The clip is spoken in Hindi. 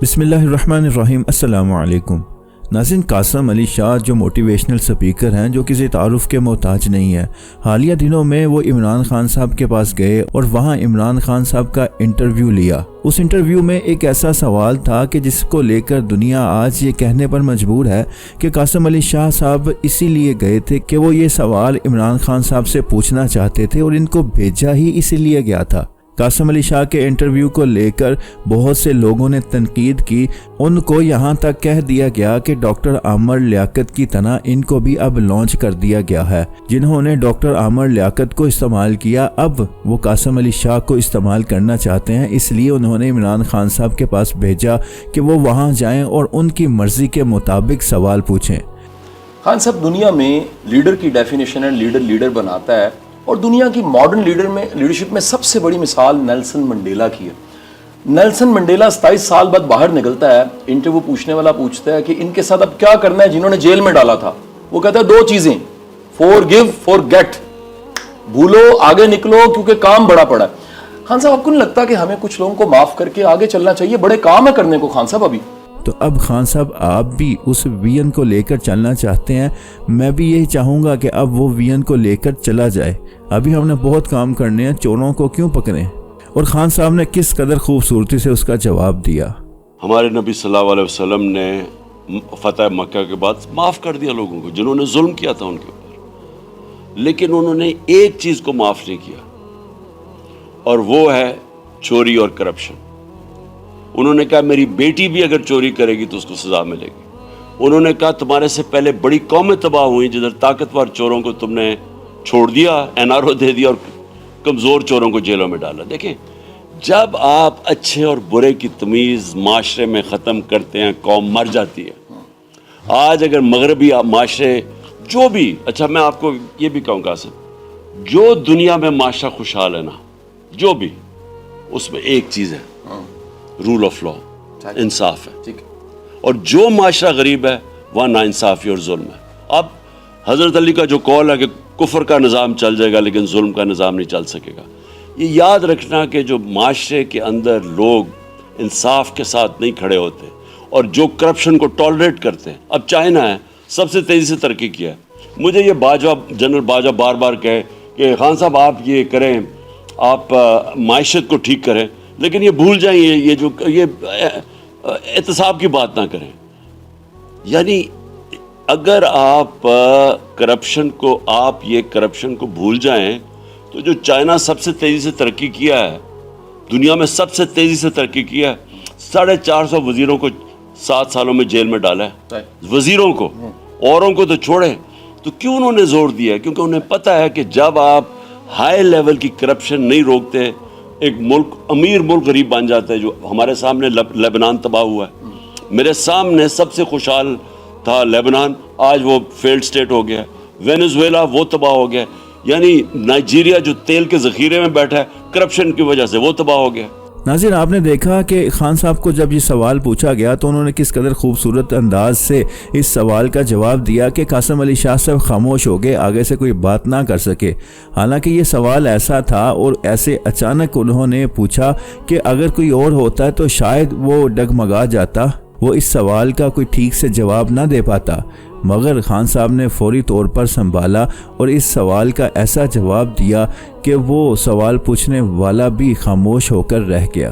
बिस्मिल्लाहिर्रहमानिर्रहीम। अस्सलामु अलैकुम नाज़रीन, कासम अली शाह जो मोटिवेशनल स्पीकर हैं, जो किसी तारुफ के मोहताज नहीं है, हालिया दिनों में वो इमरान खान साहब के पास गए और वहाँ इमरान खान साहब का इंटरव्यू लिया। उस इंटरव्यू में एक ऐसा सवाल था कि जिसको लेकर दुनिया आज ये कहने पर मजबूर है कि कासम अली शाह साहब इसीलिए गए थे कि वो ये सवाल इमरान खान साहब से पूछना चाहते थे और इनको भेजा ही इसीलिए गया था। कासम अली शाह के इंटरव्यू को लेकर बहुत से लोगों ने तनकीद की। उनको यहाँ तक कह दिया गया कि डॉक्टर आमर लियाकत की तरह इनको भी अब लॉन्च कर दिया गया है। जिन्होंने डॉक्टर आमर लियाकत को इस्तेमाल किया, अब वो कासम अली शाह को इस्तेमाल करना चाहते हैं। इसलिए उन्होंने इमरान खान साहब के पास भेजा कि वो वहाँ जाएं और उनकी मर्जी के मुताबिक सवाल पूछें। खान साहब, दुनिया में लीडर की डेफिनेशन है, लीडर बनाता है, और दुनिया की मॉडर्न लीडरशिप में सबसे बड़ी मिसाल नेल्सन मंडेला की है। नेल्सन मंडेला 27 साल बाद बाहर निकलता है, इंटरव्यू पूछने वाला पूछता है कि इनके साथ अब क्या करना है जिन्होंने जेल में डाला था। वो कहता है 2 चीजें, फॉरगिव, फॉरगेट, भूलो आगे निकलो क्योंकि काम बड़ा पड़ा है। खान साहब, आपको नहीं लगता कि हमें कुछ लोगों को माफ करके आगे चलना चाहिए? बड़े काम है करने को खान साहब अभी। तो अब खान साहब आप भी उस विजन को लेकर चलना चाहते हैं। मैं भी यही चाहूँगा कि अब वो विजन को लेकर चला जाए। अभी हमने बहुत काम करने हैं, चोरों को क्यों पकड़ें? और खान साहब ने किस कदर खूबसूरती से उसका जवाब दिया। हमारे नबी सल्लल्लाहु अलैहि वसल्लम ने फतह मक्का के बाद माफ़ कर दिया लोगों को जिन्होंने जुल्म किया था उनके ऊपर, लेकिन उन्होंने एक चीज़ को माफ़ नहीं किया और वो है चोरी और करप्शन। उन्होंने कहा मेरी बेटी भी अगर चोरी करेगी तो उसको सजा मिलेगी। उन्होंने कहा तुम्हारे से पहले बड़ी कौमें तबाह हुई जिधर ताकतवर चोरों को तुमने छोड़ दिया, एनआरओ दे दिया और कमज़ोर चोरों को जेलों में डाला। देखें, जब आप अच्छे और बुरे की तमीज़ माशरे में ख़त्म करते हैं, कौम मर जाती है। आज अगर मगरबी माशरे जो भी, अच्छा मैं आपको ये भी कहूँगा सर, जो दुनिया में माशरा खुशहाल है ना, जो भी, उसमें एक चीज़ है, रूल ऑफ लॉ, इंसाफ है। ठीक है। और जो माशरा गरीब है वहाँ नाइंसाफ़ी और जुल्म है। अब हज़रत अली का जो कौल है कि कुफर का निज़ाम चल जाएगा लेकिन जुल्म का निज़ाम नहीं चल सकेगा, ये याद रखना कि जो माशरे के अंदर लोग इंसाफ के साथ नहीं खड़े होते और जो करप्शन को टॉलरेट करते हैं। अब चाइना है, सबसे तेज़ी से तरक्की किया है। मुझे ये जनरल बाजवा बार बार कहे कि खान साहब आप ये करें, आप माइशत को ठीक करें, लेकिन ये भूल जाएं ये एहतसाब की बात ना करें। यानी अगर आप करप्शन को भूल जाएं तो जो चाइना सबसे तेज़ी से तरक्की किया है, दुनिया में सबसे तेज़ी से तरक्की किया है, 450 वज़ीरों को 7 सालों में जेल में डाला है। वज़ीरों को, औरों को तो छोड़े। तो क्यों उन्होंने जोर दिया? क्योंकि उन्हें पता है कि जब आप हाई लेवल की करप्शन नहीं रोकते, एक मुल्क अमीर मुल्क गरीब बन जाता है। जो हमारे सामने लेबनान तबाह हुआ है, मेरे सामने सबसे खुशहाल था लेबनान, आज वो फेल्ड स्टेट हो गया। वेनेजुएला वो तबाह हो गया। यानी नाइजीरिया जो तेल के ज़ख़ीरे में बैठा है, करप्शन की वजह से वो तबाह हो गया। नाज़रीन, आपने देखा कि खान साहब को जब ये सवाल पूछा गया तो उन्होंने किस कदर खूबसूरत अंदाज से इस सवाल का जवाब दिया कि कासम अली शाह साहब खामोश हो गए, आगे से कोई बात ना कर सके। हालांकि ये सवाल ऐसा था और ऐसे अचानक उन्होंने पूछा कि अगर कोई और होता तो शायद वो डगमगा जाता, वो इस सवाल का कोई ठीक से जवाब ना दे पाता। मगर खान साहब ने फौरी तौर पर संभाला और इस सवाल का ऐसा जवाब दिया कि वो सवाल पूछने वाला भी खामोश होकर रह गया।